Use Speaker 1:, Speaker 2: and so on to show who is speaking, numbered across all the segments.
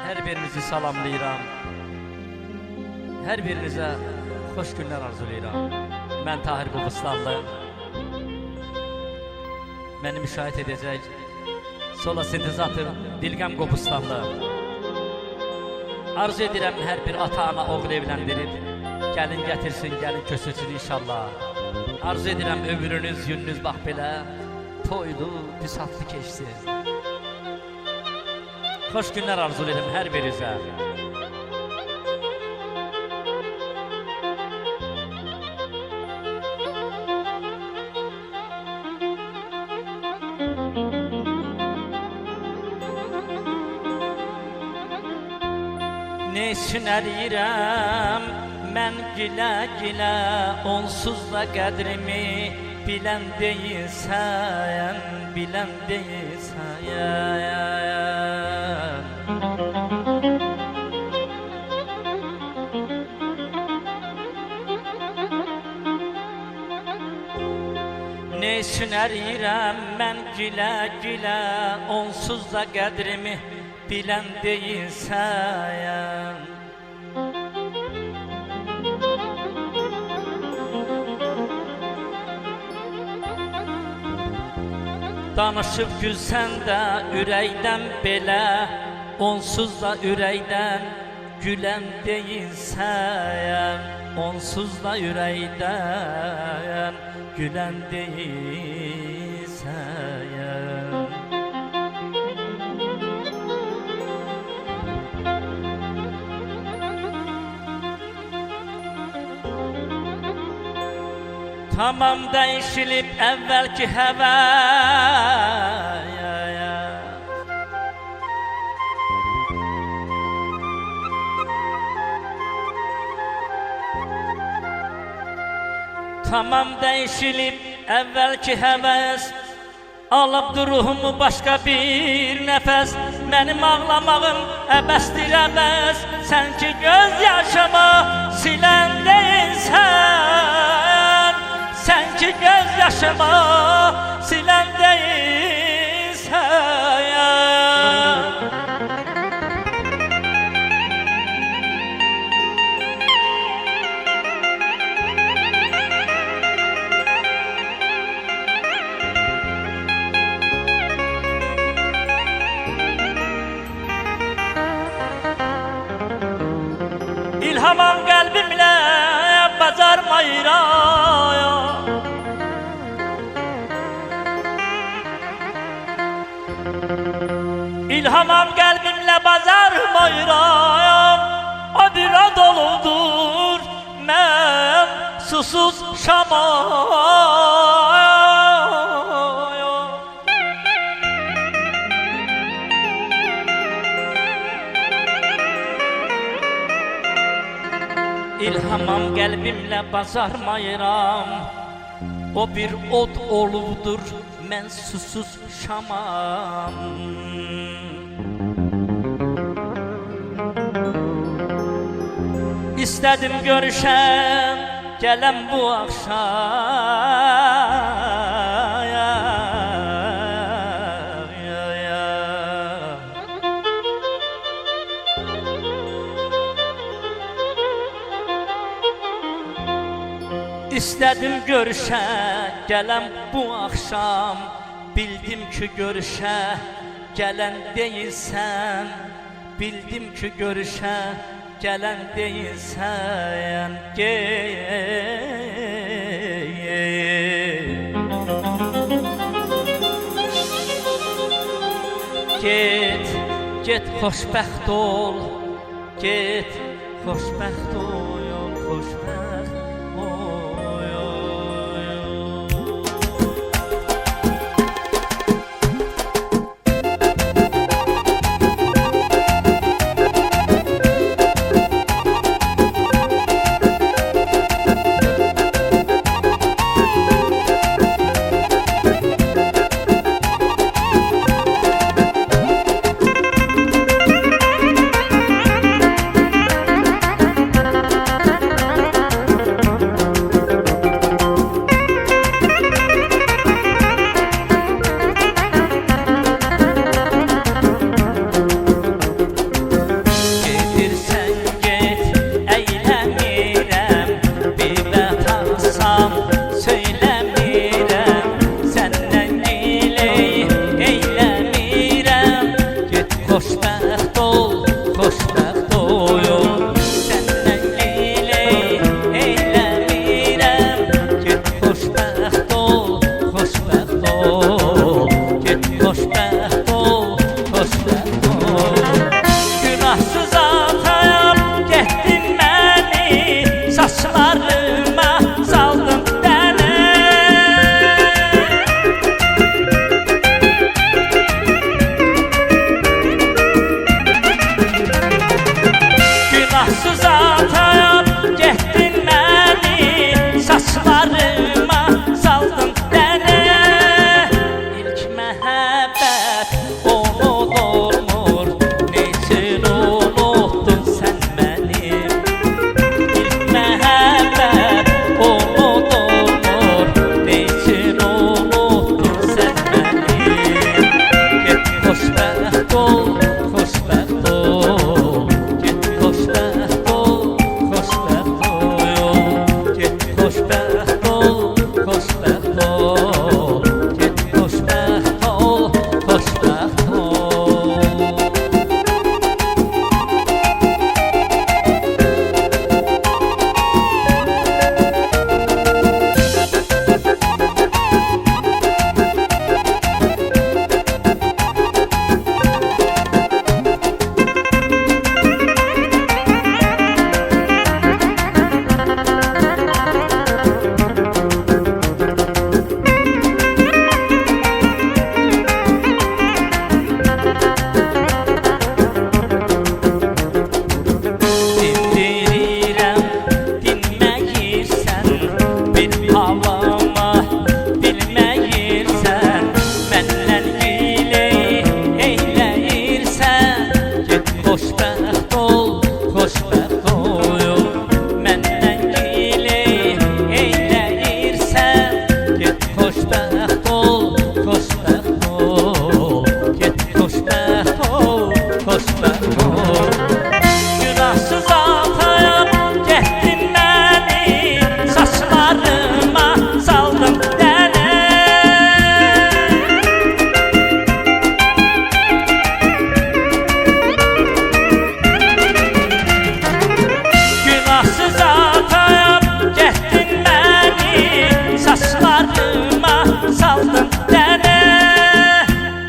Speaker 1: Her birinizi salamlayıram. Her birinize hoş günler arzulayıram. Ben Tahir Qobuslanlı. Beni müşahit edecek solo sintezatör Dilgəm Qobuslanlı. Arzu edirəm her bir ata-ana oğul evləndirib gəlin gətirsin, gəlin köçürsün inşallah. Arzu edirəm ömrünüz, gününüz bax belə toylu, büsatlı keçsin. Hoş günler arzulayırım her birinize. Ne üçün əriyirəm mən gilə-gilə, onsuz da qədrimi bilən deyilsən, bilən deyilsən. Ne üçün əriyirəm mən gilə-gilə, onsuz da qədrimi bilən deyilsən. Danışıb gülsən də ürəkdən belə, onsuz da ürəkdən gülən deyilsən. Onsuz da ürəkdən gülən deyilsən. Tamam değişilip evvelki hevaya, tamam değişilip evvelki heves, alıp ruhumu başka bir nefes. Benim ağlamağım əbəsdir əbəs, sen ki göz yaşımı silen değilsen. Sen ki göz yaşımı silen değilsen. İlhamam kalbimle bacarmayırım. İlhamam kalbimle bacarmayırım. O bir doludur ben susuz şamayım. İlhamam qəlbimlə bacarmayıram. O bir od oludur, mən susuz şamam. İstədim görüşəm, gələm bu axşam. İstədim görüşə, gələm bu axşam. Bildim ki görüşə, gələn deyilsən. Bildim ki görüşə, gələn deyilsən. Get, get xoşbəxt ol. Get, xoşbəxt ol, xoşbəxt ol. ol, xoşbəxt ol. Səndən giley eyləmirəm, get xoşbəxt ol, xoşbəxt ol. Get xoşbəxt ol, xoşbəxt ol. Günahsız atayam, getdin məni, saçlarıma saldın dənə. Günahsız atayam, getdin məni, saçlarıma saldın dənə. İlk məhəbbət unudulmur, neçin unuttun sən mənim. İlk məhəbbət unudulmur, neçin unuttun sən mənim. Get xoşbəxt ol, xoşbəxt ol. Get xoşbəxt ol, xoşbəxt ol. Get xoşbəxt ol, xoşbəxt ol. Get xoşbəxt ol, xoşbəxt ol. Dindirirəm, dinməyirsən, bir havama bilməyirsən. Məndən giley eyləyirsən, get xoşbəxt ol, xoşbəxt ol. Məndən giley eyləyirsən, get xoşbəxt ol, xoşbəxt ol. Get xoşbəxt ol, xoşbəxt ol. Günahsız atayam, getdin məni, saçlarıma saldın dənə. Günahsız atayam, getdin məni, saçlarıma saldın dənə.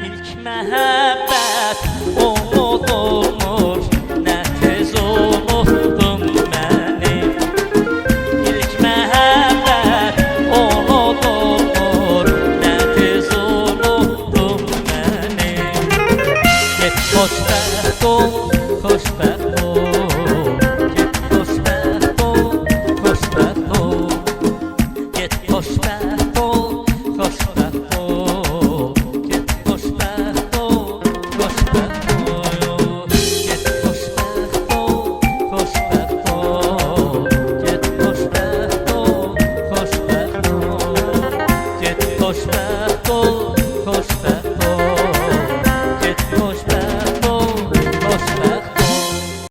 Speaker 1: İlk məhəbbət unudulmur, nə tez unuttun məni. İlk məhəbbət unudulmur, nə tez unuttun məni. Get xoşbəxt ol, xoşbəxt ol. Get xoşbəxt ol, xoşbəxt ol. Get xoşbəxt ol, xoşbəxt ol. Get xoşbəxt ol, xoşbəxt ol. Get xoşbəxt ol, xoşbəxt ol. Get xoşbəxt ol, xoşbəxt ol. Get xoşbəxt ol,